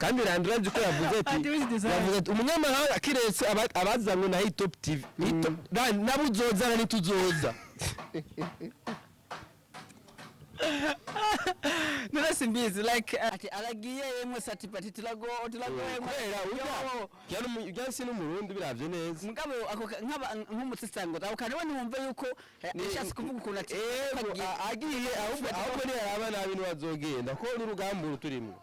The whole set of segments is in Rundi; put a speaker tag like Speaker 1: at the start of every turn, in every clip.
Speaker 1: kandi Randra ko yavuze ati umunyamahanga kiretse abazanywe na Top TV nabuzozana nituzoza
Speaker 2: Nuna simbizi like ati aragiye yemwe satipati tulago yemwe
Speaker 1: cyane si n'umurundi biravye neza
Speaker 2: mugabo ako nk'umutsisango kandi wani wumve yuko yashaka kuvuga ukuntu ati
Speaker 1: agiye ahubwo ni araba nabi n'wazogenda ko n'urugamba ruturimo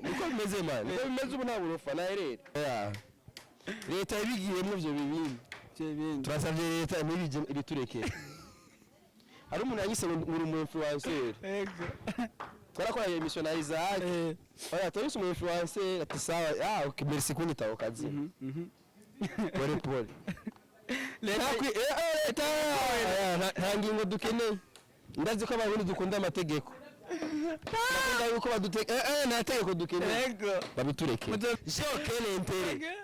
Speaker 1: niko bimeze man niko bimeze ubu nta burofa na rero leta ibigiyemo ivyo bibindi turasavye leta ntibije ibiturekera hari umuntu yagise muri mu influencer twarakora iyo missionary zake oya turi mu influencer ati sawa okay merci kunyita okazi pole leta ntangingo dukeneye ndazi ko abantu dukunda amategeko nakunda yuko baduteka nta tegeko dukeneye babitureke je okene intere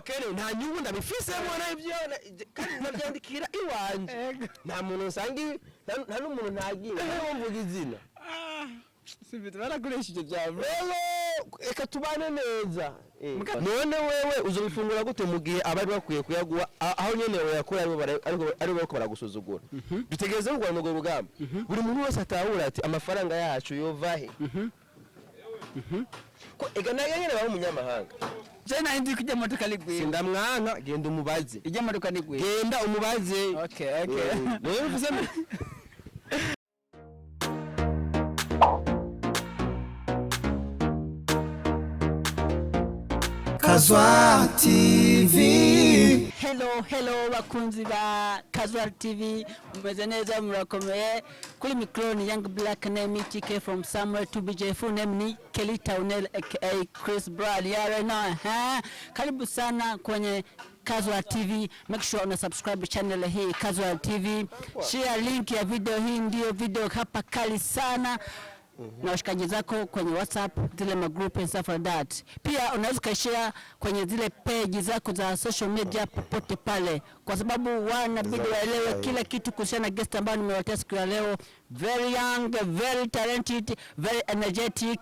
Speaker 1: Kene nta nyungu ndabifisemo nabyo kandi nabyandikira iwanje nta muntu usangi nta n'umuntu ntagiye mvuga izina
Speaker 2: sibite barakoresheje byawe
Speaker 1: eka tubane neza none wewe uzobifungura gute mu gihe abari bakwiye kuyaguha aho nyene yakora ari bariko baragusuzugura dutegereze ngo ngo rugamba buri muntu wese atahura ati amafaranga yacu yovahe ko ega nayo nyene baba umunyamahanga
Speaker 2: Jana indi kujya modoka ligwe
Speaker 1: sindamwanka genda umubaze
Speaker 2: ijya modoka ligwe
Speaker 1: genda umubaze
Speaker 2: okay
Speaker 1: wewe uvuze
Speaker 3: Kazwa TV.
Speaker 2: Hello bakunzi ba Kazwa TV, umeze neza murakomeye kuri micro ni Young Black name TK from somewhere to BJ full name ni Kelly Taunel aka Chris Brad yare na karibu sana kwenye Kazwa TV. Make sure una subscribe channel hii Kazwa TV, share link ya video hii, ndio video hapa kali sana na washikaji zako kwenye WhatsApp, zile magroup and stuff like that. Pia unaweza kushare kwenye zile page zako za social media popote pale, kwa sababu wanabidi waelewe kila kitu kuhusiana na guest ambao nimewaletea siku ya leo. Very young, very talented, very energetic.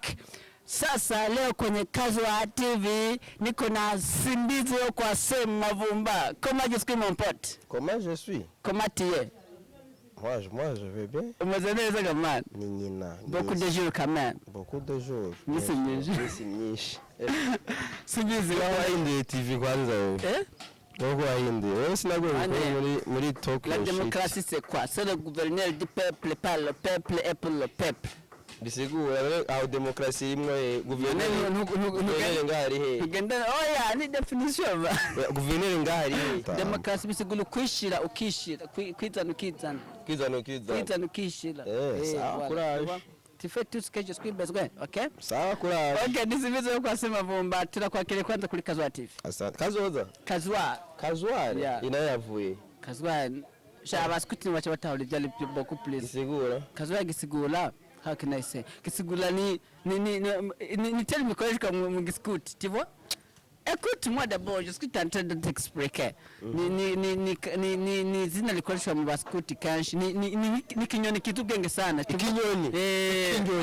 Speaker 2: Sasa leo kwenye Kazwa TV niko na Simbizi kwa Sem Mavumba. Comment je suis mon pote?
Speaker 1: Comment je suis?
Speaker 2: Comment tu es?
Speaker 1: Moi je vais bien.
Speaker 2: Umezaneza kama
Speaker 1: Nina.
Speaker 2: Beaucoup de jours quand même.
Speaker 1: Beaucoup de jours.
Speaker 2: Misi
Speaker 1: nyinshi.
Speaker 2: Simbizi
Speaker 1: wainde TV kwanza wewe. Noko wainde. Wewe sinago muri talk.
Speaker 2: La démocratie c'est quoi? C'est le gouverneur du peuple par le peuple et pour le peuple.
Speaker 1: Bisigura aho demokrasi imwe guverineri ngari he
Speaker 2: ngenda oya ni definition ba
Speaker 1: guverineri ngari
Speaker 2: demokrasi bisigura kwishira ukishira kwizana ukishira
Speaker 1: sawa courage
Speaker 2: tu fais tout ce que je suis besoin okay
Speaker 1: sawa courage
Speaker 2: okay nisibizo kwa sema Vumba turakwakire kwanza kuri Kazwa TV
Speaker 1: asante Kazwa inayavuye
Speaker 2: Kazwa shaba skuti wacha batahuri byali beaucoup plus
Speaker 1: bisigura
Speaker 2: Kazwa gisigura how can I say kisigula ni tell me koreshwa mu giskuti tu vois écoute moi d'abord je suis en train de t'expliquer ni zina likoreshwa mu baskuti kanshi ni kinyoni kitubwenge sana
Speaker 1: kinyoni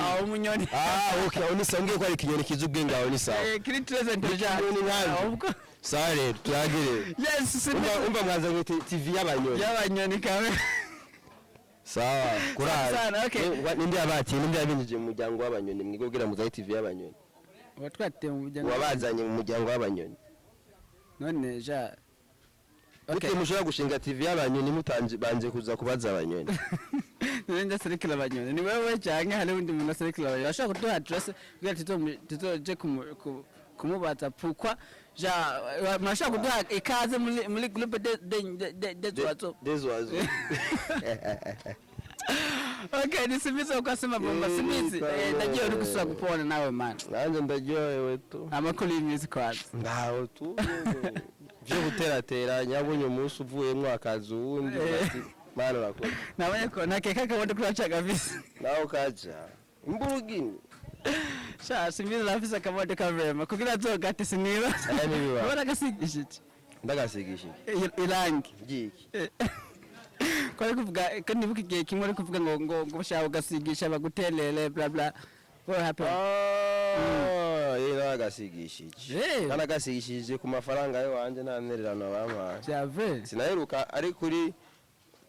Speaker 2: au munyoni
Speaker 1: okay unisangiye ko ari kinyoni kizubwenge aho ni sawa
Speaker 2: kiri present ja
Speaker 1: ubwo sare tuyagire
Speaker 2: yes
Speaker 1: umva mwaza TV y'abanyoni
Speaker 2: kame
Speaker 1: sawa courage
Speaker 2: okay
Speaker 1: nindi abinjije mu muryango w'abanyoni mwigobwira muzayi TV y'abanyoni
Speaker 2: watwate mu muryango
Speaker 1: wabazanye mu muryango w'abanyoni
Speaker 2: none ja
Speaker 1: okay mushobora gushinga TV y'abanyoni mutanje banje kuza kubaza abanyoni
Speaker 2: nenda serikira abanyoni ni wewe cyangwa hari undi muntu serikira abanyoni ashaka kuduha address kugira titoje kumubaza pourquoi ja mashaka kuduha ikaze muri groupe des oiseaux okay nisibizo kwa sema Vumba Simbizi ndagiye uri gusura kupona nawe man
Speaker 1: nanje ndagiye tu
Speaker 2: amakuru y'imizi kwaza
Speaker 1: ndaho tu byo gutera nyabunye umunsi uvuyemo akazi uwundi mana bakora
Speaker 2: nabonye ko nakeka kabonde kuraca gavisi
Speaker 1: naho kaja imburugini
Speaker 2: sha Simbizi lafisa kabonde kavema kugira zoga ati siniba bora gasigishije
Speaker 1: ndagasigishije
Speaker 2: irangi
Speaker 1: giki
Speaker 2: kwa kuvuga kandi bukigiye kimwe kuvuga ngo bashaka gasigisha bagutelele bla bla what happened
Speaker 1: nagasigishije nagasigishije ku mafaranga yo wanje nta ntererano bampaye
Speaker 2: Jave
Speaker 1: sinaheruka ari kuri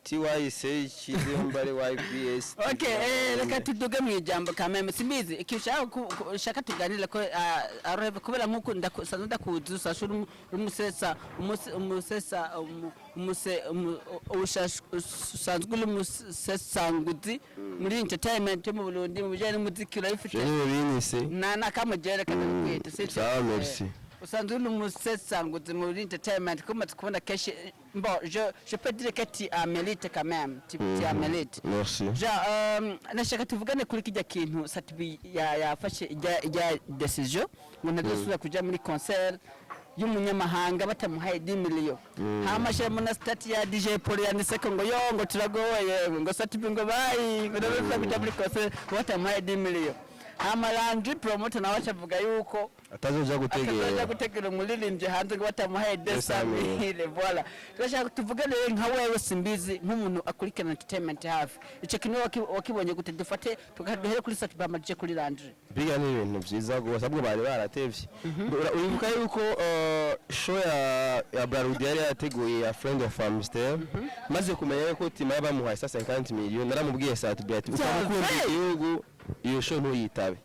Speaker 1: TYC kizemba ari YPS.
Speaker 2: Okay, reka tuduge mu ijambo kameme simbizi ikishaka tuganira ko arebe kubera nkuko ndasanzwe ndakuzi usashura umusesa usanzwe umusesangudi muri entertainment mu Burundi mu bijyanye n'umuziki urayifite na kamujere kadakwita
Speaker 1: sawa merci
Speaker 2: usanzwe umusesangudi muri entertainment kuma tukubona keshi bon je peux dire que tu as mérité quand même tu as mérité
Speaker 1: merci
Speaker 2: nashaka tuvugane kuri kijya kintu Satibi yafashe ijya decision ngo ntazosubira kuja muri concert y'umunyamahanga batamuhaye 10 million hamashe mu na stat ya DJ Paul yanditse ko ngo yo ngo turagoye ngo Satibi ngo bayi ngo ntazosubira kuja muri concert batamuhaye 10 million Amalandri promoter nawe avuga yuko
Speaker 1: atazoja
Speaker 2: gutegera umuririmbyi hanze ngo batamuhaye 200,000 voilà turashaka tuvugane nka wewe simbizi nk'umuntu akurikirana entertainment hafi ico kintu wakibonye gute dufate tukaduhere kuri Satibi amaje kuri Landri
Speaker 1: biga ni ibintu byiza gose abwo bari baratevye uribuka yuko show ya Brarudi yari yateguye ya Friend of Amstel maze kumenya ko tima yabamuhaye 50 million naramubwiye Satibi ati ukamukunda igihugu iyo show ntuyitabe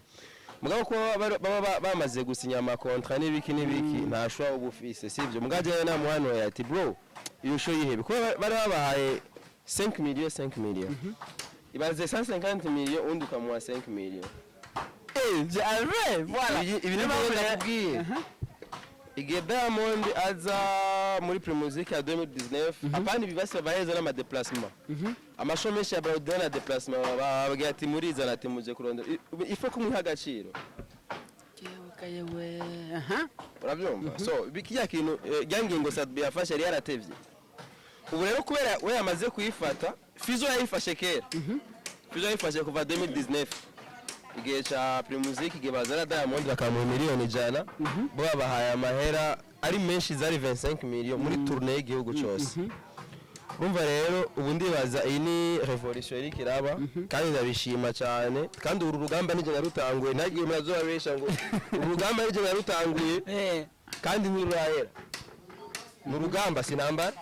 Speaker 1: mugabo ko baba bamaze gusinya ama contrat n'ibiki nta show ubufise sivyo mugaje na muhano yati bro iyo show yihebe ko bari babahaye 5 million ibaze 150 million undi ukamuha 5 million
Speaker 2: j'arrive voilà
Speaker 1: ibintu nakubwiye igihe Diamond aza muri Primusic ya 2019 apandi bibase baheza n'ama déplacement amashomeshi ya Brarudi na déplacement bababwiye ati murizana ati muje kurondera ifo kumwiha agaciro
Speaker 2: yewe
Speaker 1: urabyumva so bikiya kintu ryangingo Satibi yafashe yari yaratevye ubu rero kubera we yamaze kuyifata Fizo yayifashe kera Fizo yayifashe kuva 2019 igihe cha Primusic igihe bazana Diamond bakamuha miliyoni 100 bo babahaye amahera ari menshi zari 25 million muri tournée y'igihugu cyose umva rero ubu ndibaza iyi ni revolution iri kiraba kandi ndabishima cyane kandi uru rugamba nije narutanguye ntagiye murazobabesha ngo urugamba nije narutanguye kandi ntirurahera mu rugamba sinambara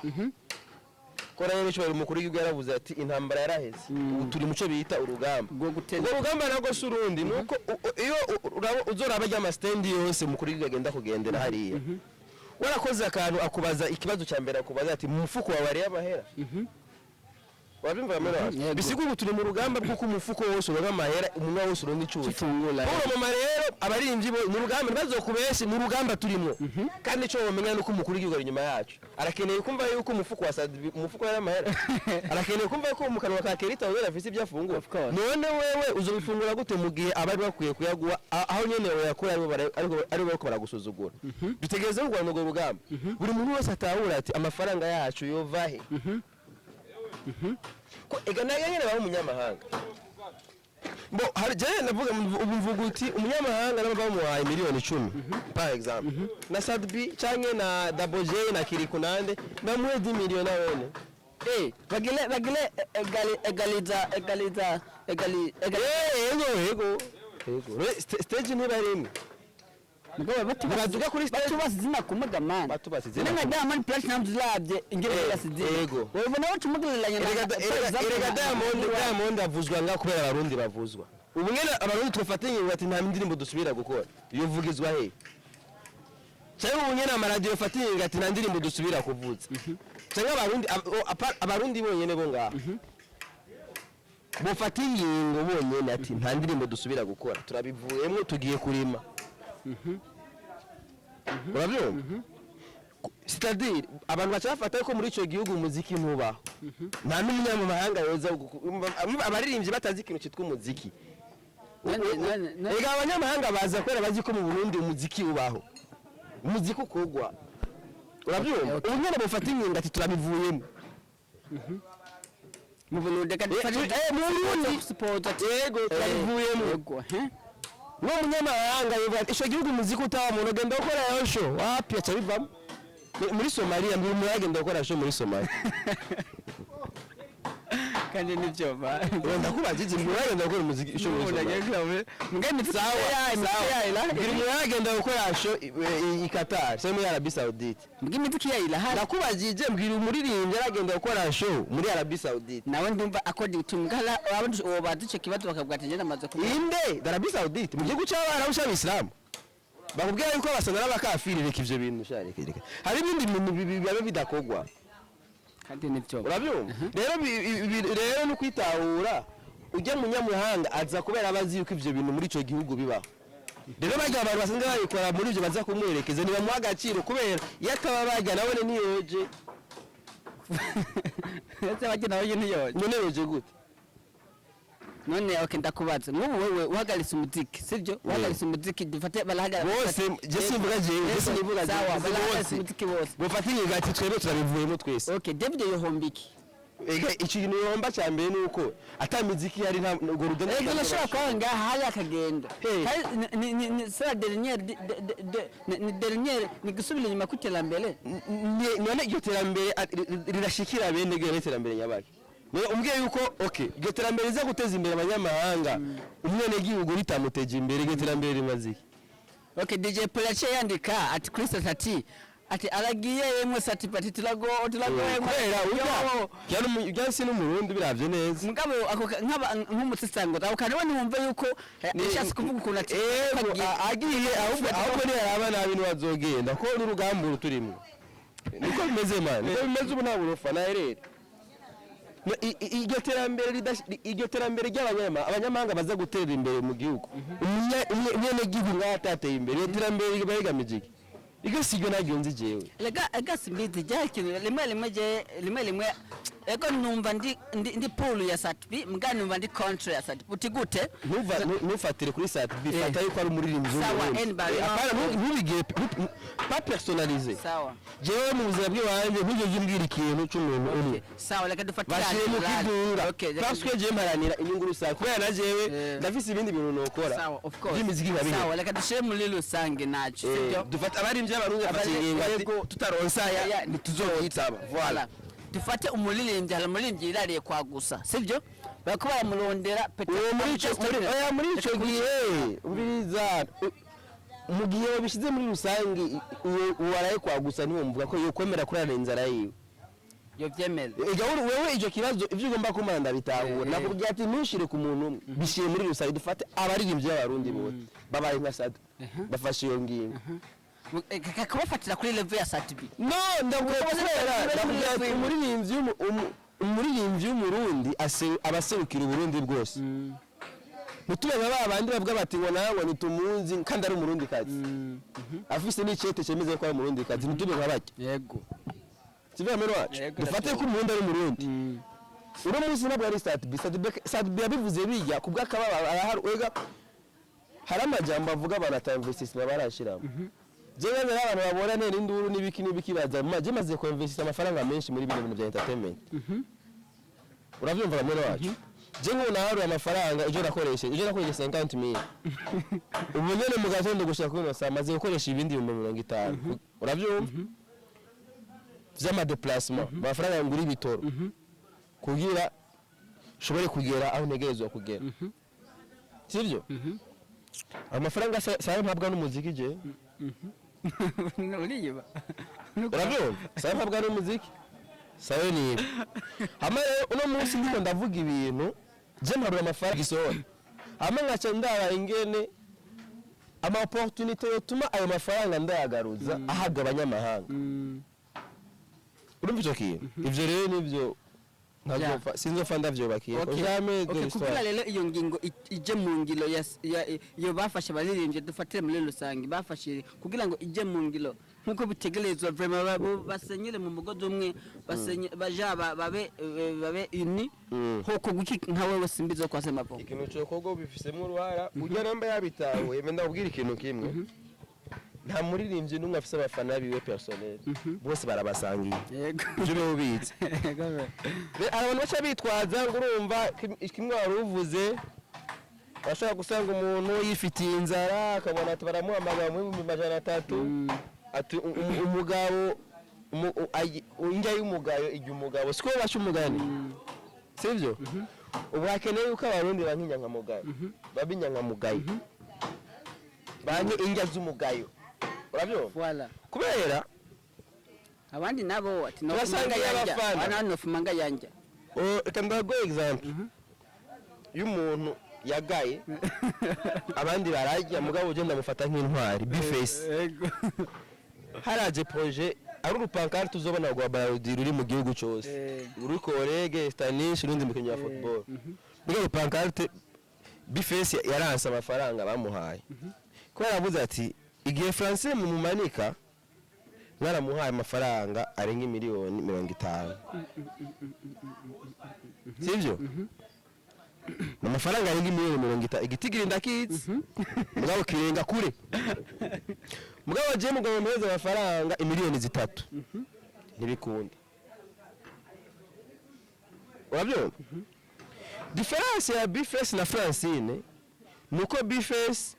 Speaker 1: kora rero cyo umukuru w'igihugu yaravuze ati intambara yaraheze ubu turi muco bita urugamba ubwo rugamba nago surundi nuko iyo uzoraba ry'ama stand yose umukuru w'igihugu agenda kugendera hariya warakoze akantu akubaza ikibazo cya mbere akubaza ati mu mufuko wawe ari amahera wabimva mero bisigo ubu turi mu rugamba bw'uko umufuko wose uroga amahera umunwa wose urundi cyuye
Speaker 2: Fungula
Speaker 1: mu marero abarinzi bo mu rugamba bazokubeshe mu rugamba turimo kandi cyo bamenya nuko umukuru w'igihugu ari nyuma yacu arakeneye kumva yuko umufuko wa Satibi umufuko ari amahera arakeneye kumva yuko mu kanwa ka Kelita wera afise ibyo afungura none wewe uzobifungura gute mu gihe abari bakwiye kuyaguha aho nyene yakora ari bo baragusuzugura dutegereze ngo ngo rugamba buri muntu wese atahura ati amafaranga yacu yovahe ko egana yene ba umunyamahanga bo harje navuga umvuga uti umunyamahanga nabo bamuhaye miliyoni 10 par exemple na Satibi canke na Double J na Kirikunande bamuhe 10 million nawene bagile egaliza stage ni barimwe
Speaker 2: baduga kuri stage basizina kumuga man
Speaker 1: batubasizina
Speaker 2: nanga Diamond Platinum labye ingere yasizina
Speaker 1: yego
Speaker 2: webona wo tumugelanya
Speaker 1: erega Diamond avuzwa nga kubera abarundi bavuzwa ubu nyene abarundi twafatanye bati nta ndirimbo dusubira gukora iyo vugizwa he cyangwa ubu nyene amaradio yafatanye ngati nta ndirimbo dusubira kuvuza cyangwa abarundi bonyene bo ngaha bofata ingingo bonyene ati nta ndirimbo dusubira gukora turabivuyemo tugiye kurima urabyumva c'est-à-dire abantu bacafata ko muri ico gihugu umuziki ntubaho nta n'umunyamahanga yoza abaririmbyi batazi ikintu cyitwa umuziki ega abanyamahanga baza kwera bazi ko mu Burundi umuziki ubaho umuziki ukogwa urabyumva ubunyene bufata ingingo ati turabivuyemo
Speaker 2: mu Burundi kandi
Speaker 1: mu Burundi
Speaker 2: support
Speaker 1: yego turabivuyemo no munyamahanga yivuga ico gihugu umuziki utawa mu rugendo ukora yo show wapi acha bivamo muri Somalia ndi mu yagenda ukora show muri Somalia
Speaker 2: kandi nibyo ba
Speaker 1: ndakubajije mwagenda gukora umuziki ushoboye
Speaker 2: mugende
Speaker 1: mwagenda gukora show i Qatar se muri Arabie Saoudite
Speaker 2: imiziki yayo irahari
Speaker 1: ndakubajije mbwira umuririmbyi aragenda gukora show muri Arabie Saoudite
Speaker 2: nawe ndumva according to ngala abantu uwo baduce kibazo bakabwata je namaze ko
Speaker 1: inde Arabie Saoudite mu gihugu cy'abarabu cy'abisilamu bakubwira yuko basanga n'abakafiri reka ivyo bintu shareke hari ibindi bintu bibabe bidakogwa
Speaker 2: kandi nibyo
Speaker 1: urabyumva rero no kwitahura ujya mu nyamuhanga aza kubera abazi yuko ivyo bintu muri ico gihugu bibaho rero bajya abantu basanzwe babikora muri ivyo baza kumwerekeza niba mu agaciro kubera yataba bajya nabone niyoje
Speaker 2: ese bajya nawe niyoje
Speaker 1: none yoje gute
Speaker 2: none okay ndakubaza nk'ubu wewe uhagaritse umuziki sibyo uhagaritse umuziki dufate balahagarara
Speaker 1: bose je simvuga je nivuga
Speaker 2: sawa balahagarara umuziki bose
Speaker 1: bofatanye gati twebwe turabivuyemo twese
Speaker 2: okay David yohombiki
Speaker 1: ega ikintu yomba cyambere nuko atamiziki yari nta ngo rudana
Speaker 2: ega nashaka kwanga hali akagenda ni sera dernière ni gusubira inyuma kuterambere
Speaker 1: none iryo terambere rirashikira bene gere terambere nyabaki ne umbwiye yuko okay iryo terambere riza guteza imbere abanyamahanga umwene gihugu ritamuteje imbere iryo terambere rimaziki
Speaker 2: okay DJ Polache yandika ati Chris ati aragiye yemwe satipati tulago
Speaker 1: kwera uya cyane si n'umurundi biravye neza
Speaker 2: mugabo nk'umutsisango ukariwe ntumve yuko yashaka kuvuga ukuntu ati
Speaker 1: agiye ahubwo ni araba nabi n'wazogenda ko n'urugamba ruturimo niko bimeze man niko bimeze ubu nta burofa na rero iryo terambere ry'abanyamahanga baza gutera imbere mu gihugu umwe gihugu ngatateye imbere iryo terambere bayigamije iki sigyo nagyonze jewe
Speaker 2: lega simbizi jyakintu rimwe ego numva ndi pool ya Satbi mugani numva ndi country ya Satbi uti gute
Speaker 1: nufatire kuri Satbi fata yuko ari umuririmbyi ntubigire pas personnalisé
Speaker 2: sawa
Speaker 1: jewe mu buzima bw'iwanje ntujye umbwira ikintu cy'umuntu uri
Speaker 2: sawa reka dufatire
Speaker 1: okay parce que jewe mparanira inyungu rusange kubera na jewe ndafise ibindi bintu nokora
Speaker 2: sawa of course
Speaker 1: by'imiziki nka
Speaker 2: sawa reka dushire muri rusange nacu sibyo
Speaker 1: dufata abarimvye abarundi afatiye tutaronsa ya ntituzoyitaba voilà
Speaker 2: dufate umuririmbyi haramuririmbyi irariye kwa gusa sibyo bako baramurondera
Speaker 1: muri ico gihe ubiriza mu gihe bishize muri rusange uwaraye kwa gusa niwo mvuga ko yokwemera kurana inzara yiwe
Speaker 2: yo byemeza
Speaker 1: wewe icyo kibazo ivyo ugomba kumara ndabitahura nakubwiye ati ntushire ku muntu umwe bishiye muri rusange dufate abaririmbyi b'abarundi bose babaye nka Sadu bafashe iyo ngingo
Speaker 2: kakabafatira kuri level ya Satbi
Speaker 1: no ndakubwira umuririmbyi w'umurundi abaserukira uburundi bwose mutubega babandi bavuga bati ngo nawe nitumuzi kandi ari umurundi kazi afise n'icete cemeze ko ari umurundi kazi mutubega bake
Speaker 2: yego
Speaker 1: sivyo amero wacu dufate ko umurundi ari umurundi uro munsi nabwo ari Satbi yabivuze bijya kubwa kababa arahari hari amajambo avuga barata investissement barashiramo jewe abantu babona nera induru n'ibiki baza maje maze ko investisa amafaranga menshi muri bintu bya entertainment uravyumva kamera wacu je ngo naharuye amafaranga ejo nakoresheje 50000 ubu nyene mu gatondo gushaka kuno maze gukoresha ibindi 50 uravyumva vyama déplacement amafaranga nguri bitoro kugira shobore kugera aho negerezwa kugera sivyo amafaranga sayo mpabwa n'umuziki je
Speaker 2: uriyiba
Speaker 1: urabyumva sayo mpabwa n'umuziki sayo niba hama uno munsi ndiko ndavuga ibintu je mpabura amafaranga isohora hama ngaca ndara ingene ama opportunité yotuma ayo mafaranga ndayagaruza ahabwa abanyamahanga urumva icyo kintu ivyo rero nivyo ntazofa sinzofa ndavyobakiye ko jamais de l'histoire
Speaker 2: kugira rero iyo ngingo ije mu ngilo yo bafashe baririmbye dufatire muri rusange bafashe kugira ngo ije mu ngilo nkuko bitegerezwa vraiment basenyere mu mugozi umwe basenye baja babe uni hoko guki nka wewe simbizo kwa sema po
Speaker 1: ikintu cyo kogo bifisemo uruhara ujya namba yabitawe yemenda ubwira ikintu kimwe nta muririmbyi n'umwe afise abafana biwe personnel bose barabasangiye yego uje ubitse abantu bacha bitwaza ngo urumva kimwe waruvuze bashaka gusanga umuntu yifitiye inzara akabona ati baramuhamagara mu 300 ati umugabo unjya y'umugayo ijya umugabo siko basha umugani sivyo ubu hakeneye yuko abarundi bankinyankamugayo babinyankamugayo banki indya z'umugayo urabyo
Speaker 2: voilà
Speaker 1: kubera
Speaker 2: abandi nabo ati no
Speaker 1: Turasanga y'abafana.
Speaker 2: wana no fumanga yanja
Speaker 1: reka ndago example y'umuntu yagaye abandi barajya mugabo ugenda mufata nk'intwari Bface haraje projet ari urupankarte tuzobona rwa Barodi ruri mu gihugu cyose uri Korege Stanish n'undi mukinnyi wa football mugabo urupankarte Bface yaranse amafaranga bamuhaye ko yaravuze ati igihe Francine mu mumanika mwaramuhaye amafaranga arenga miliyoni 50 sivyo amafaranga arenga miliyoni 50 igitigiri ndakitse mugabo kirenga kure mugabo je mugabo mpeze amafaranga imiliyoni 3 ntibikunda urabyo difference ya Bface na Francine nuko Bface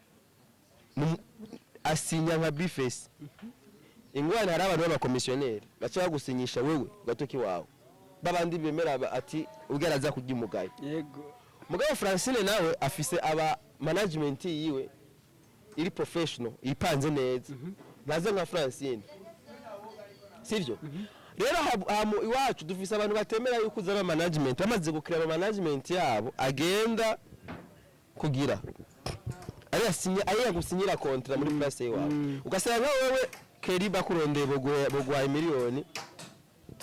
Speaker 1: asinya nka Bface ingwana hari abantu b'abakomisiyoneri bacha gusinyisha wewe gatoki wawe babandi bemera ati ubwaraza kujya umugayo
Speaker 2: yego
Speaker 1: mugabo Francine nawe afise aba management yiwe iri professional ipanze neza naze nka Francine sivyo rero iwacu dufise abantu batemera yuko uzaba management bamaze gukira management yabo agenda kugira ari gusinyira kontra muri place yawe ugasanga wewe Keriba kurondeye bogwa miliyoni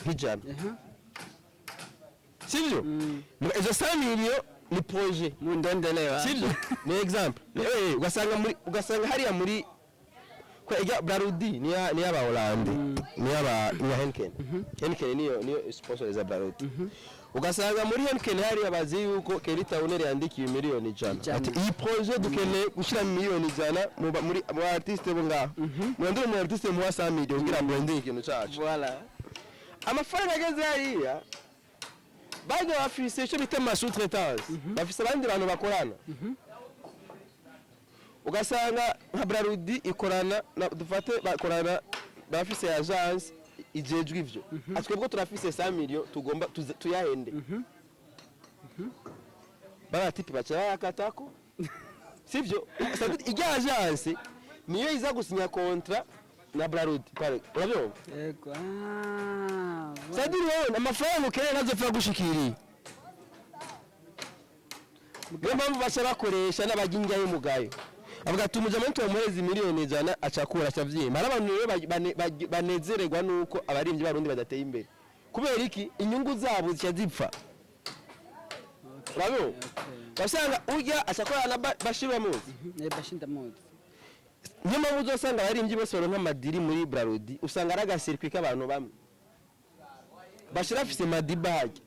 Speaker 1: hijana sivyo ejo 5 miliyo ni projet
Speaker 2: mu ndendelewa
Speaker 1: sivyo ni example ugasanga hariya muri kwa ega Barodi ni aba Hollande ni Henken niyo sponsor za Barodi ugasanga muri Henken hariya bazi yuko Kelita Unere yandikiye miliyoni 100 ati iyi projet dukeneye gushira miliyoni 100 muri artiste bo ngaho mwandure mu artiste mu 100 miliyoni ngira branding ikintu cyacu
Speaker 2: voilà
Speaker 1: amafaranga ageze hariya baje bafise icyo bita sous-traitance bafise abandi bantu bakorana ugasanga nka Barodi ikorana dufate bakorana bafise agence ijejwe ivyo atwebwe turafise 100 miliyoni tugomba tuyahende baba tipi bacha yakatako sivyo ijya agence niyo iza gusinya contrat na Barodi pare urabyo
Speaker 2: yego
Speaker 1: sadiri wewe amafaranga ukeneye nazopfa gushikiriye niyo mpamvu bacha bakoresha n'abajinja y'umugayo avuga ati umujamento wamuhezi miliyoni 100 acakura cyavyima hari abantu rero banezererwa nuko abarimbyi barundi badateye imbere kubera iki inyungu zabo zipfa urabyo basanga urya acakora na bashirwa muzi
Speaker 2: bashinda muzi
Speaker 1: niyo mpamvu uzosanga abarimbyi bose baronka amadiri muri Barodi usanga ari agasirikwi k'abantu bamwe bashira afise madibage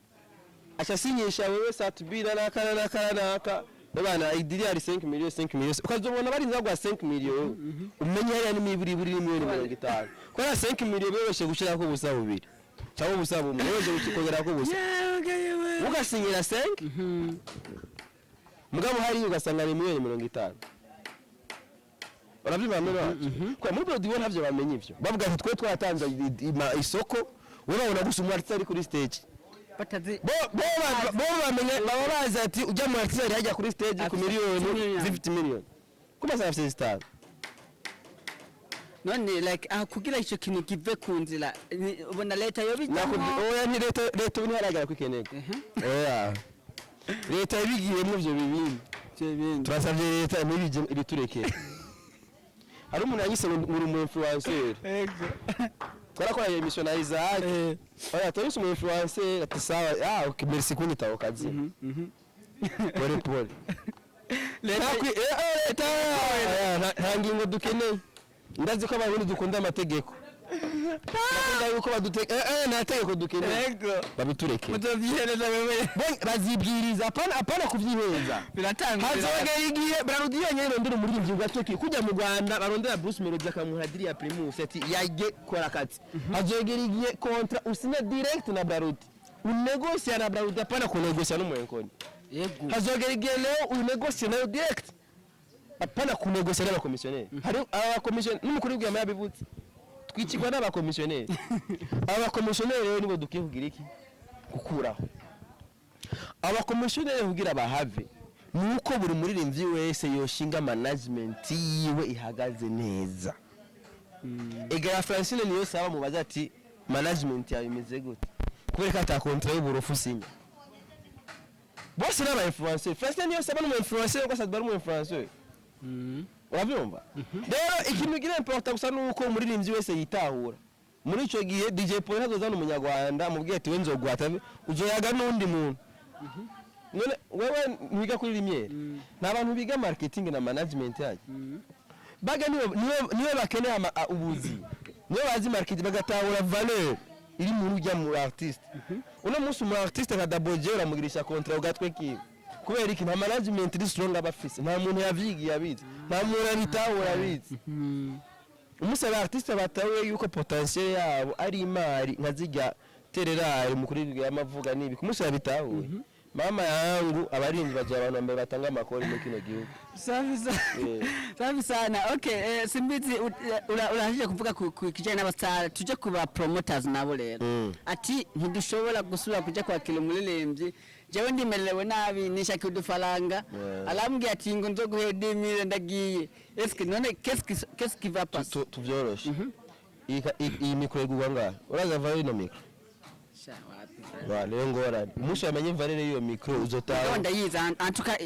Speaker 1: ashasinyisha wewe satubira n'aka bana idiri ari 5 miliyoni ukazobona bari nzagwa 5 miliyoni umenye hariya ni miburi miliyoni 50 ko na 5 miliyoni bebeshe gushira ko busa bubiri cyangwa busa bumwe weje gukogera ko busa ugasinyira 5 mugabo hari ugasanga ni miliyoni 50 urabyimamera kwa muri Barodi bona byo bamenye ivyo bavuga ati twe twatanze isoko urabona gusa umwatsi ari kuri stage
Speaker 2: batazi
Speaker 1: bo bamenye baba bazi ati ujya mu artiste hajya kuri stage ku miliyoni 50 miliyoni kuma sa afise star
Speaker 2: none like kugira icyo kintu kive ku nzira ubona leta yo bijyamo
Speaker 1: oya ni leta ubu haragara ku kenega oya leta yabigiyemo byo bibindi turasabye leta n'ibije ibiturekera hari umuntu yanyise mu influencer
Speaker 2: yego
Speaker 1: twarakora emission na Isaac oya turi mu influencer ati sawa okay merci kunita okazi pole leta ntangingo dukeneye ndazi ko abarundi dukunda amategeko nakunda yuko baduteka nategeko dukeneye
Speaker 2: yego
Speaker 1: babitureke
Speaker 2: mutavyihereza wewe
Speaker 1: bazibwiriza apana kuvyiheza
Speaker 2: biratanga
Speaker 1: hazogera igihe Barodi yonyene nduri muri ivyo gatoki kujya mu Rwanda barondera Bruce Melody akamuhadiri ya Primus ati yage kora kati hazogera igihe kontra usinya direct na Barodi unegosia na Barodi apana kunegosia n'umuyenkoni
Speaker 2: yego
Speaker 1: hazogera igihe leo unegosia nayo direct apana kunegosia n'abakomisiyoneri hari abakomisiyoneri n'umukuru w'igama yabivutse twikirwa n'abakomisiyoneri abakomisiyoneri rero nibo dukiye kugira iki gukuraho abakomisiyoneri kugira bahave nuko buri muririmbyi wese yoshinga management yiwe ihagaze neza. Egera Francine niyo saba mubaza ati management yawe imeze gute kubera ko ata contrat y'uburufu sinya bose n'aba influencer. Francine niyo saba n'umu influencer ko sadbar mu influencer urabyumva. Rero ikintu gira important gusa nuko umuririmbyi wese yitahura. Muri ico gihe DJ Paul hazozana umunyarwanda mubwiye ati wenzo gwata uzoyaga n'undi muntu. None wewe nwiga kuri rimyere nta bantu biga marketing na management yaje baga niwe bakeneye ubuzi niwe bazi marketing bagatahura valeur iri mu rujya mu artiste. Uno munsi mu artiste nka Daboje uramugirisha contrat ugatwe ki kubera iki nta management iri strong abafise nta muntu yavyigiye abizi nta muntu abitahura abizi. Umusaba artiste batawe yuko potentiel yabo ari imari nkazijya tereraye mu kuririmba y'amavuga nibi kumusaba bitahuye. Mama yangu abarinzi baje abantu ambe batanga amakori mu kino gihugu.
Speaker 2: Safi sana. Okay, simbizi urahije kuvuga ku kijanye n'abastar tuje kuba promoters nabo rero. Ati ntidushobora gusubira kuja kwakira umuririmbyi jewe ndimerelewe nabi nishaka udufaranga alambwiye ati ngo nzoguhe 10,000 ndagiye. Eske none qu'est-ce qui va passer?
Speaker 1: Tuvyoroshe. Iyi mikro igwa ngaho. Uraza vayo ino mikro. Leo ngora musho yamenye valere iyo micro uzotaho
Speaker 2: ndayiza antuka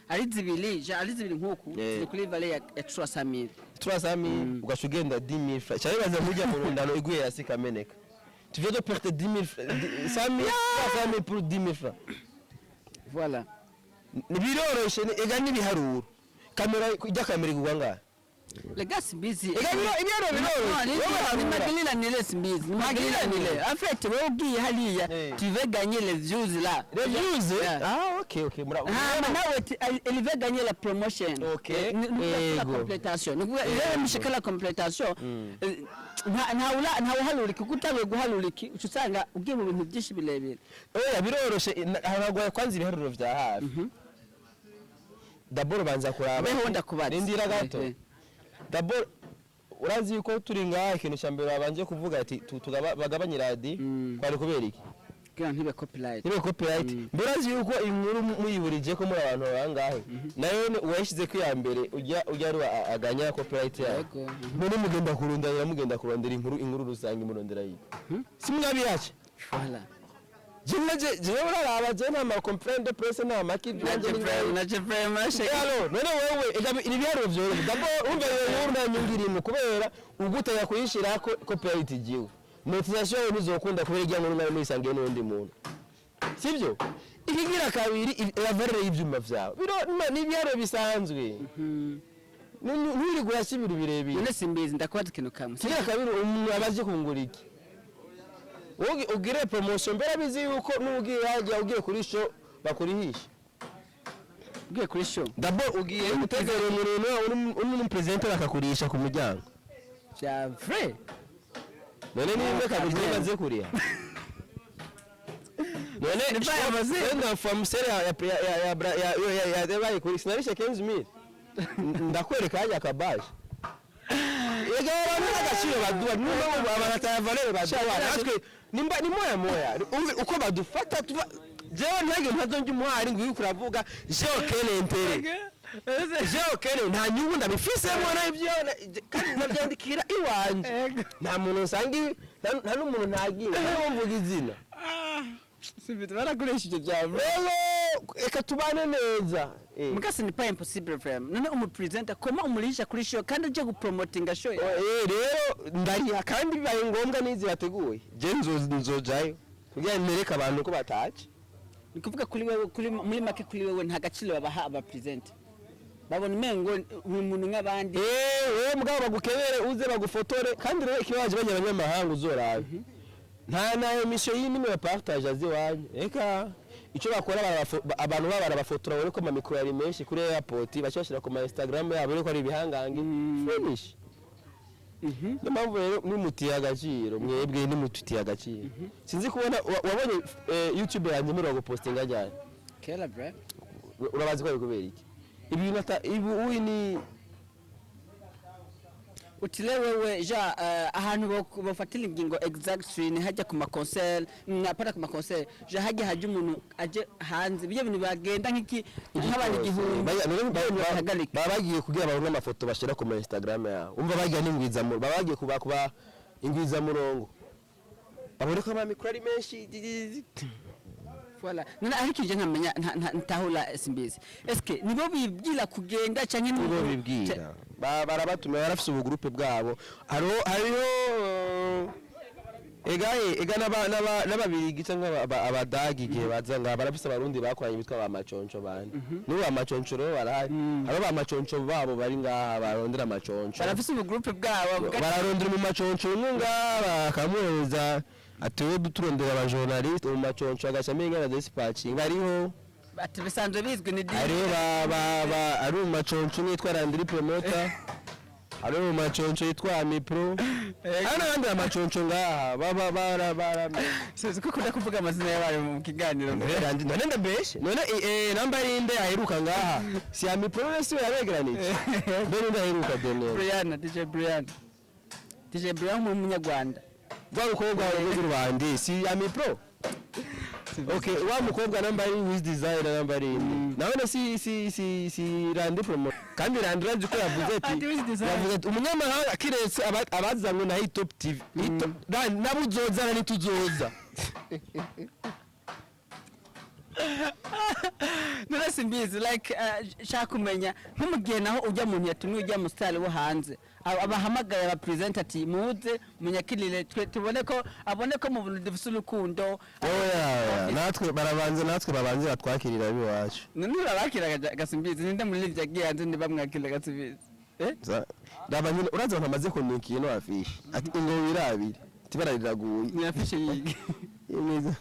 Speaker 2: ari zibiri nkuku kuri valere ya 300,000
Speaker 1: ugashugenda 10,000 francs cyane baza mujya mu rundano iguye yasi kameneka tu viens de perdre 10,000 300,000 pour 10,000 francs.
Speaker 2: Voilà
Speaker 1: nibiroroshe ega nibiharuro kamera ijya kamera igwa ngaho
Speaker 2: Legas busy.
Speaker 1: Ega ibiro
Speaker 2: Ni Magdalena Niles busy. Magdalena Niles. En fait, wewe ugiye haliya tu veux gagner les views là.
Speaker 1: Les views? Ah OK.
Speaker 2: Elle veut gagner la promotion.
Speaker 1: OK.
Speaker 2: La complétation. Ile mshikala complétation. Nta uhaluriki kutawe guhaluriki usanga ugiye mu bintu byinshi birebire.
Speaker 1: Oya biroroshe haragoye kwanza ibiharuro vya hafi. D'abord banza kuraba.
Speaker 2: Beho ndakubaza.
Speaker 1: Indira gato. D'abord urazi yuko turi ngaha ikintu cyambere babanje kuvuga ati bagabanye radi kwari kubera iki
Speaker 2: kira ntibe copyright
Speaker 1: mburazi yuko inkuru muyiburije ko muri abantu bangahe nayo wayishize ko ya mbere ujya aganya copyright yako none mugenda kurondera inkuru rusange murondera yi simwabi yacu
Speaker 2: voilà
Speaker 1: je uraraba je nta ma complaint de presse nta makidi
Speaker 2: na je vraiment
Speaker 1: alors none wewe ibi byaro byo d'abord umbe urunda nyungirimo kubera ugutaya kuyishira ko copyright jiwe motivation nizokunda kubera ijya nkuru nayo nisangiye n'undi muntu sivyo ikigira kabiri lavere y'ivyuma vyawe biro ni byaro bisanzwe nuri gurashibira birebire
Speaker 2: none simbizi ndakwata ikintu kamwe
Speaker 1: kigira kabiri umuntu abaje kungura iki ugire promotion mbere bizi yuko nugiye hajya ugiye kuri show bakurihisha
Speaker 2: ugiye kuri show
Speaker 1: d'abord ugiye gutegera umuntu uri presenter akakurisha ku muryango
Speaker 2: vya vrai
Speaker 1: none nimbe kabizimaze kuriya none nda famsere ya debaye kuri sinarisha 15,000 ndakwereka hajya kabaje ega abantu agaciro baduwa n'ubu abarataya valeur baduwa natwe nimba ni moya uko badufata tuva jewe ntage ntazonje umuhari ngo ukuravuga jewe kene intere jewe kene nta nyungu ndabifisemo na ibyo nabyandikira iwanje nta muntu usangi nta n'umuntu ntagiye mvuga izina
Speaker 2: sibite barakoresheje byawe
Speaker 1: rero eka tubane neza
Speaker 2: mugase ni pas impossible vraiment none umu presenter comment umurisha kuri show kandi aje gupromotinga show
Speaker 1: rero ndariha kandi bibaye ngombwa nizi yateguye je nzojayo kugira nereka abantu ko bataje
Speaker 2: nikuvuga kuri wewe muri make kuri wewe nta gaciro babaha aba presenter babona mengo buri muntu nk'abandi
Speaker 1: wewe mugabo bagukebere uze bagufotore kandi rero ikibaje banyabanyamahanga uzorabe nta nayo mission y'inime ya partage aziwanye eka icyo bakora abantu barabafotora bari ko mamikro yari menshi kuri airport bashashira ku Instagram yabo ariko ari ibihangange finish mpamvu rero nimutiye agaciro mwebwe nimututiye agaciro sinzi kubona wabonye YouTube yanjye muri gupostinga cyane
Speaker 2: kera bra
Speaker 1: urabazi ko ari kubera iki ibi uyi ni
Speaker 2: utile wewe ja ahantu bofatira ingingo exactly ni hajya ku ma concert napata ku ma concert ja hajya haje umuntu aje hanze biye bintu bagenda nk'iki nk'abandi igihumbi
Speaker 1: babagiye kugira abantu n'amafoto bashira ku Instagram yabo umva bagiye n'ingwiza mu babagiye kuba ingwiza murongo babone ko amamikro ari menshi
Speaker 2: voilà nana ariko je nkamenya ntahula simbizi eske nibo bibwira kugenda canke
Speaker 1: nibo bibwira barabatuma barafise ubu groupe bwabo hariho ega n'ababiri gica nk'abadagi gihe baza nga barafise abarundi bakoranye bitwa ba maconco bane nibo ba maconco rero barahari hariho ba maconco babo bari ngaha barondera maconco
Speaker 2: barafise ubu groupe bwabo
Speaker 1: bararondera mu maconco ngaha bakamuhereza atuwe duturondera aba journaliste mu maconco agashamenye na dispatching hariho
Speaker 2: ati bisanzwe bizwi ni
Speaker 1: hariho ari mu maconco nitwa Landry Promoter hariho mu maconco yitwa Amipro n'abandi amaconco ngaha bara
Speaker 2: sinzi ko kuda kuvuga amazina y'abantu mu kiganiro
Speaker 1: none ndabeshe none namba inde aheruka ngaha si Amipro si yabegeranije none ndaheruka Daniel DJ Brian mu munyarwanda bwa mukobwa w'u Rwanda si Amipro okay wa mukobwa namba ari with design namba ari naone si Landry Promoter kandi Landry ko yavuze ati umunyamahanga kiretse abazanywe na Top TV nabuzoza na tuzoza
Speaker 2: none simbizi like shakumenya nk'umugihe naho ujya muntu yatumwe ujya mu style wo hanze abahamagaye aba presenter muze munyakirire tubone ko abone ko mu bintu dufise urukundo
Speaker 1: natwe babanze batwakirira biwacu
Speaker 2: none urabakira gasimbizi ninde muri livya giye hanze ndibamwakira gasimbizi
Speaker 1: ndabanyine uraza ntamaze kunukiye no afishi ati ngo wirabire tibarariraguye
Speaker 2: ni afishi yige
Speaker 1: yemeza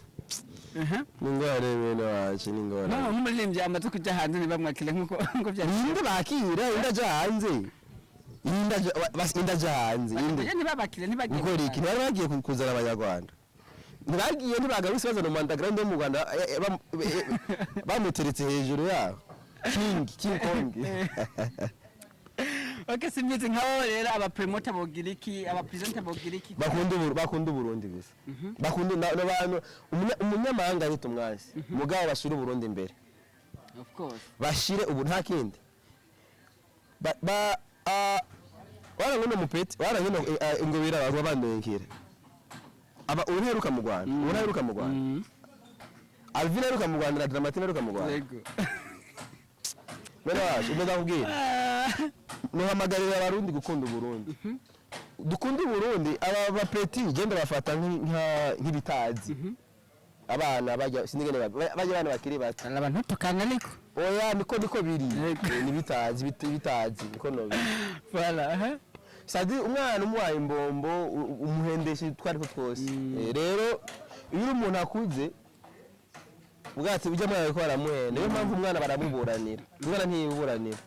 Speaker 1: ningore bene wacu ningore
Speaker 2: no nk'umuririmbyi amaze kujya hanze ntibamwakire nkuko byari
Speaker 1: ninde bakira indaje hanze indaje hanze inde
Speaker 2: ntibabakire ntibagiye
Speaker 1: gukora iki bari bagiye kuzana abanyarwanda ntibagiye ntibagarutse bazana mu underground yo mu Rwanda bamuteretse hejuru yabo King Kong
Speaker 2: okay simbizi nkaho rero aba promoter bogira iki aba presenter bogira iki
Speaker 1: bakunda Burundi gusa bakunda n'abantu umunyamahanga ari tumwasi mugabo bashira Burundi imbere
Speaker 2: of course
Speaker 1: bashire ubu nta kindi warangono mupeti warangono ingobira abantu bandenkira aba uheruka mu Rwanda Alvin heruka mu Rwanda na Dramatin heruka mu Rwanda
Speaker 2: yego
Speaker 1: Mwana wacu umeza kubwira nuhamagarira abarundi gukunda Burundi dukunda Burundi aba bapeti genda bafata nk'ibitazi abana bajya sinigene bajya abana bakiri bato
Speaker 2: abantu tukana ariko
Speaker 1: oya niko biri ni bitazi niko no
Speaker 2: voilà
Speaker 1: sadi umwana umuhaye imbombo umuhendeshe twari ko twose rero iyo umuntu akuze ubwatsi bijya mwana ko baramuhenda niyo mpamvu umwana baramuburanira umwana ntiyiburanira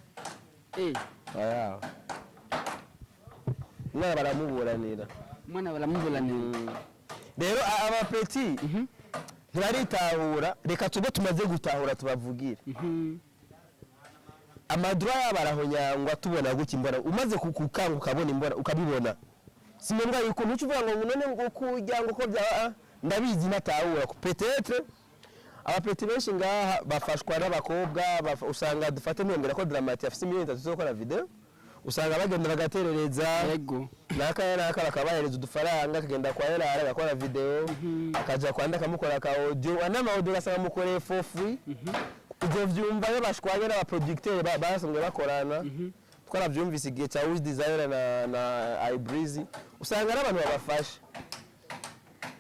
Speaker 1: aya umwana baramuburanira rero abapeti ntibaritahura reka tugo tumaze gutahura tubavugire amadura yabarahonyangwa tubona guki mbona umaze kukanga ukabona imbona ukabibona simenga yuko ntucuvuga ngo none ngo kujya ngo ko bya ndabizi natahura ku peut-être abapeti benshi ngaha bafashwa n'abakobwa usanga dufate ntembera ko Dramatic afite miliyoni 3 zo gukora video usanga bagenda bagaterereza
Speaker 2: yego
Speaker 1: naka bakabahereza udufaranga akagenda kwa Erara agakora video akaja kwanda kamukora ka audio anama audio gasanga mukore for free ibyo vyumva yo bashwanye n'aba producteur basomwe bakorana twaravyumvise igihe cya Wiz Desire na iBreezy usanga n'abantu babafasha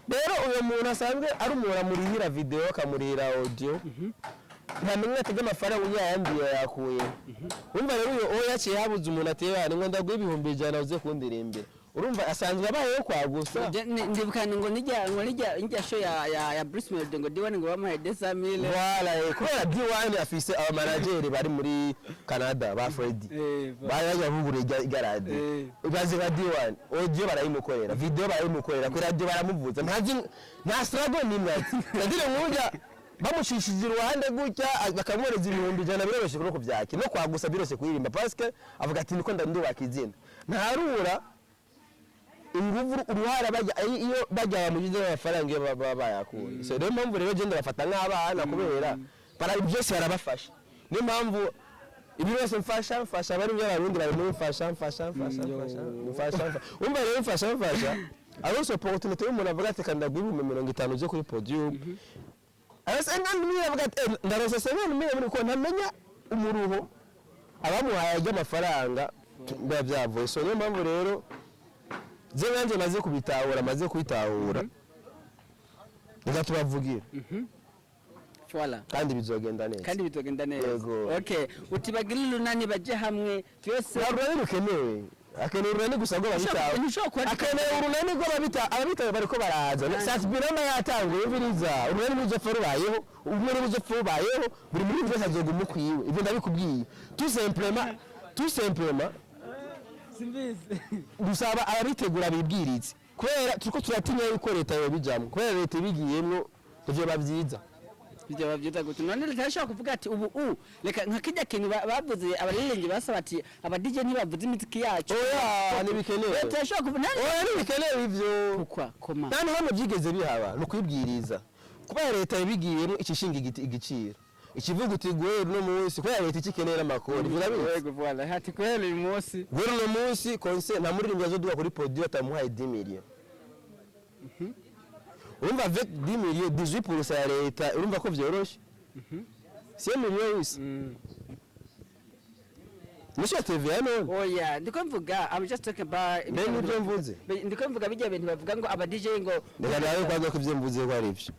Speaker 1: rero uyo muntu asanzwe ari umuntu amurihira video akamurihira audio ntamenya atege amafaranga unyayambiye yakuye umva rero uyo yaciye habuze umuntu ateye ngo ndaguye ibihumbi 100 uze kundirimbira urumva asanzwe abayeho kwa gusa
Speaker 2: ndibukana ngo nijya show ya Bruce Melody ngo diwane ngo bamuhaye 200,000
Speaker 1: voilà kubera diwane afise aba manager bari muri Canada ba Freddy bayaje bubure igarade bazi ba diwane audio barayimukorera video barayimukorera kuri radio baramuvuza nta struggle nimwe ndire nkuja bamushishije uruhande gutya bakamwereza ibihumbi 100 biroroshye kuko byake no kwagusa birose kuririmba parce que avuga ati niko ndubaka izina ntarura inguvu uruhara iyo bajya mu gihe amafaranga iyo baba bayakuye so niyo mpamvu rero genda bafata nk'abana kubera para byose barabafasha niyo mpamvu ibi byose mfasha bari byo abarundi bari mu mfasha umva rero mfasha arose opportunity y'umuntu avuga ati kanda guhumba 50 byo kuri podium arase ngandi mwe avuga ati ndarose 7 miliyoni ko ntamenya umuruho abamuhaye amafaranga byavuye so niyo mpamvu rero je nanje maze kwitahura reka tubavugira
Speaker 2: Voilà.
Speaker 1: kandi bizogenda neza
Speaker 2: Okay, utibagirira urunani baje hamwe twese
Speaker 1: urunani rukenewe akeneye urunani gusa ngo babitaho akeneye urunani ngo ababitaho bariko baraza satbirama yatanguye biriza urunani ruzopfa rubayeho umwe ruzopfa rubayeho buri muri byose azoguma kwiwe ibyo ndabikubwiye tout simplement
Speaker 2: simbizi
Speaker 1: gusaba ababitegura bibwiritse kubera turiko turatinya yuko leta yobijamwe kubera leta ibigiyemwo ivyo bavyiza
Speaker 2: bijya babyita gute none litashaka kuvuga ati ubu reka nka kijya kintu bavuze abaririmbyi basaba ati aba DJ ntibavuze imiziki yacu
Speaker 1: oya nibikenewe
Speaker 2: litashaka kuvuga
Speaker 1: oya nibikenewe ivyo
Speaker 2: koma
Speaker 1: nani hano byigeze bihaba no kwibwiriza kubera leta ibigiyemo icishinga igiciro ikivuga uti guhera no munsi kubera leta ikikenera amakori
Speaker 2: yego voilà hati guhera uyu munsi
Speaker 1: guhera no munsi konse nta muririmbyi azoduka kuri podium atamuhaye 10 millions urumva avec 10 millions 18% ya leta urumva ko vyoroshe 100 millions wisi Monsieur TVA no
Speaker 2: oya ndiko mvuga I'm just talking about
Speaker 1: ben nibyo mvuze
Speaker 2: ndiko mvuga bijya bintu bavuga ngo aba DJ ngo
Speaker 1: ndeka nawe kwanza ko ivyo mvuze ko ari ivyo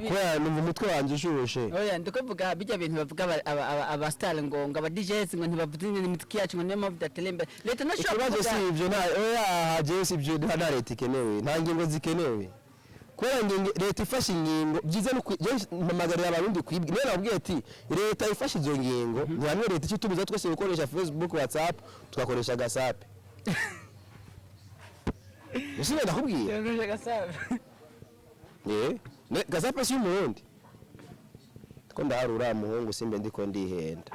Speaker 1: kubera numva umutwe wanje ushushe
Speaker 2: oya ndiko mvuga bijya bintu bavuga aba star ngo aba DJs ngo ntibavuze imiziki yacu ngo niyo mpamvu datelembe leta nashobora
Speaker 1: ikibazo si ivyo nta oya je si ivyo nta leta ikenewe nta ngingo zikenewe kubera ngo leta ifashe ingingo byiza no mpamagarira abarundi kwibwa niyo nabwiye ati leta ifashe izo ngingo ntihamwe leta icyo tubuza twese gukoresha Facebook WhatsApp tugakoresha GASAP Usibe ndakubwiye
Speaker 2: Yoresha GASAP
Speaker 1: GASAP si umurundi ko ndaharura muhungu simbe ndiko ndihenda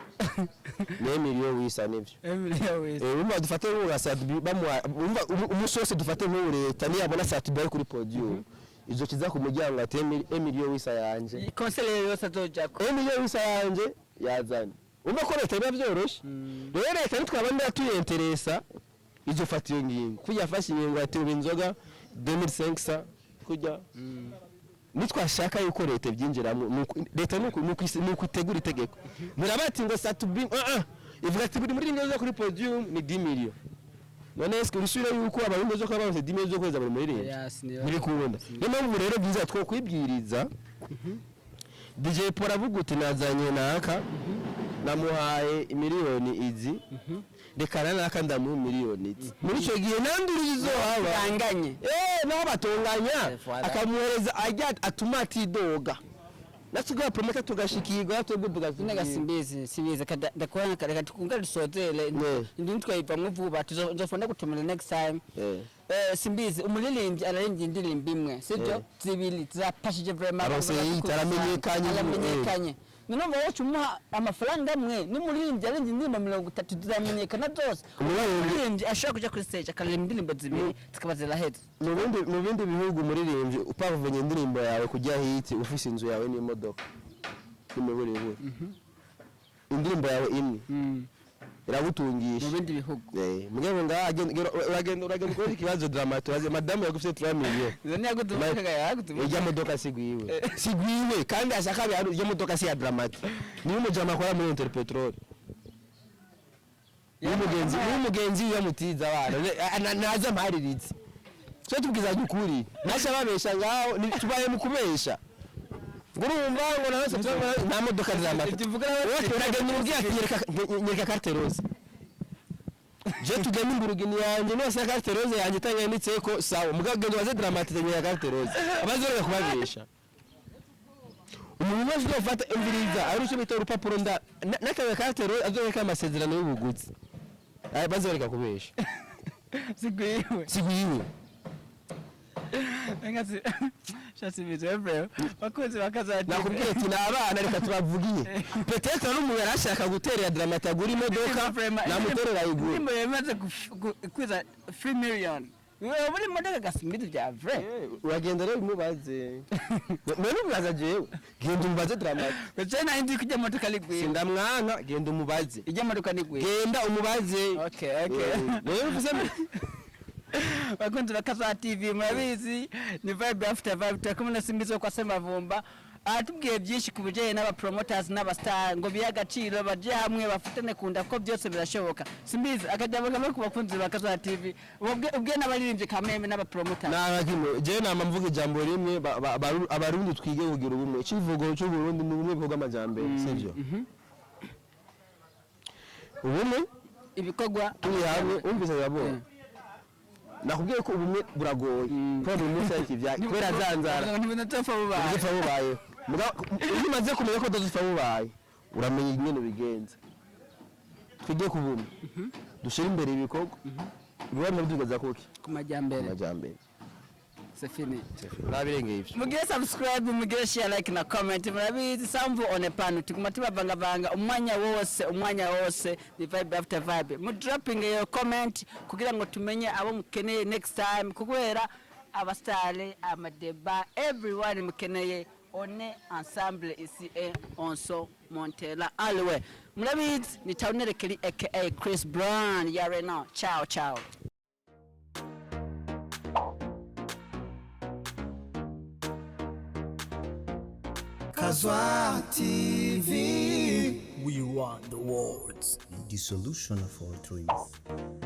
Speaker 1: ne miliyo wisa nivyo
Speaker 2: miliyo wisa
Speaker 1: umva dufate nk'ura Sadbi bamwa umva umusose dufate nk'ure leta niyabona Sadbi kuri podium izo kiza ku muryango ati Emilio wisa yanje
Speaker 2: konsele yose azoja ko
Speaker 1: Emilio wisa yanje yazanye umva ko leta biba byoroshe rero leta nitwabanda tuyenteresa izo fatiyo ngingo kujya afashe ingingo ati inzoga 2500 kujya nitwashaka yuko leta byinjiramo leta nuko itegura itegeko murabati ngo Sadbi ivuga ati buri muri ngezo kuri podium ni 10 million none eske urusubira yuko abarundi zo kwaba bafite 10 million zo kweza buri muri leta biri kubunda niyo mpamvu rero byiza two kwibwiriza DJ Paul avuga uti nazanye naka namuhaye miliyoni izi rekana naka ndamu miliyoni izi muri icyo gihe nandurizo haba
Speaker 2: banganye
Speaker 1: naho batonganya akamuhereza ajya atuma atidoga natsuga prometa tugashikirwa twebwe
Speaker 2: tugazinega simbizi kadakora reka tukunga risozele ndi twayivamwe vuba tuzofonda gutumira next time simbizi umuririmbyi ararimbye indirimbo imwe sibyo zibili zapashije vraiment aramenyekanye none wacu umuha amafaranga amwe n'umuririmbyi aririmbye indirimbo 30 zamenyekana zose umuririmbyi ashaka kuja kuri stage akaririmba indirimbo zibiri zikaba ziraheze
Speaker 1: mu bindi bihugu umuririmbyi upavuye indirimbo yawe kujya hiti ufise inzu yawe n'imodoka n'imiburiburi indirimbo yawe imwe iragutungisha
Speaker 2: mu bindi bihugu
Speaker 1: mugabo uragenda ukora ikibazo dramato waze madamu yagufite 3 million
Speaker 2: zone yagutumika
Speaker 1: ijya modoka sigwiwe kandi ashaka bya ijya modoka si ya dramato ni umujama akora muri Interpetrol n'umugenzi yamutiza abana naza mpariritse cyo tubwiza ukuri nasha babesha ngaho tubaye mu kubesha ngurumva ngo nawe nta modoka dramato uragenda umbwiye ati nyereka carte rose je tugenda imburugini yanjye nose carte rose yanjye tanyanditse ko sawa mugagendo waze dramatize nyereka carte rose abazoreka kubabesha umuntu wese ufata imviriza ari cyo bita urupapuro nda nakawe carte rose azoreka amasezerano y'ubuguzi bazoreka kubesha
Speaker 2: sigwiwe
Speaker 1: sigwiwe
Speaker 2: engasi Shasi bizebro bakunzi bakaza
Speaker 1: nakubwiye ati nabana reka tubavugiye peut-être n'umuntu yarashaka guterera dramatagura imodoka namuterera iguru
Speaker 2: nimba yamaze kwiza 3 million wewe buri modoka gasimbidu bya vrai
Speaker 1: uragenda rero umubaze none umubaza jewe genda umubaze dramatic
Speaker 2: cyane indi kujya modoka ligwe
Speaker 1: ndamwanka genda umubaze
Speaker 2: ijya modoka ligwe
Speaker 1: genda umubaze
Speaker 2: okay
Speaker 1: wewe uvuze
Speaker 2: bakunzi bakaza TV murabizi ni vibe after vibe takumuna simbizo kwa Semavumba atubwiye byinshi ku bijyanye n'aba promoters n'abastar ngo biyagaciro baje hamwe bafatane kunda ko byose birashoboka simbizi akajya bagamo ku bakunzi bakaza TV ubwe n'abaririmbye kameme n'aba promoters
Speaker 1: nagimo je nama mvuga ijambo rimwe abarundi twige kugira ubumwe civugo cyo Burundi ni ubumwe bw'amajambere sivyo ubumwe
Speaker 2: ibikorwa
Speaker 1: hamwe umvise yabona nakubwiye ko ubumwe buragoye ko buri munsi ari kivya kubera zanzara
Speaker 2: ntibinatofa
Speaker 1: bubaye umaze kumenya ko dozufa bubaye uramenya ingene bigenza twige kubumwe dushira imbere ibikorwa biba byigaza kuki
Speaker 2: ku majyambere c'est fini
Speaker 1: nabirenge ivyo
Speaker 2: mugire subscribe mugire share like na comment murabizi samvu one pano tuguma tubavanga umwanya wose ni vibe after vibe mu dropping your comment kugira ngo tumenye abo mukeneye next time kukwera abastale amadeba everyone mukeneye one ensemble ici et on so Montella alwe murabizi ni Taunere Kelly aka Chris Brown yare now ciao
Speaker 3: Kazwa TV.
Speaker 4: We want the words.
Speaker 3: The solution of all dreams.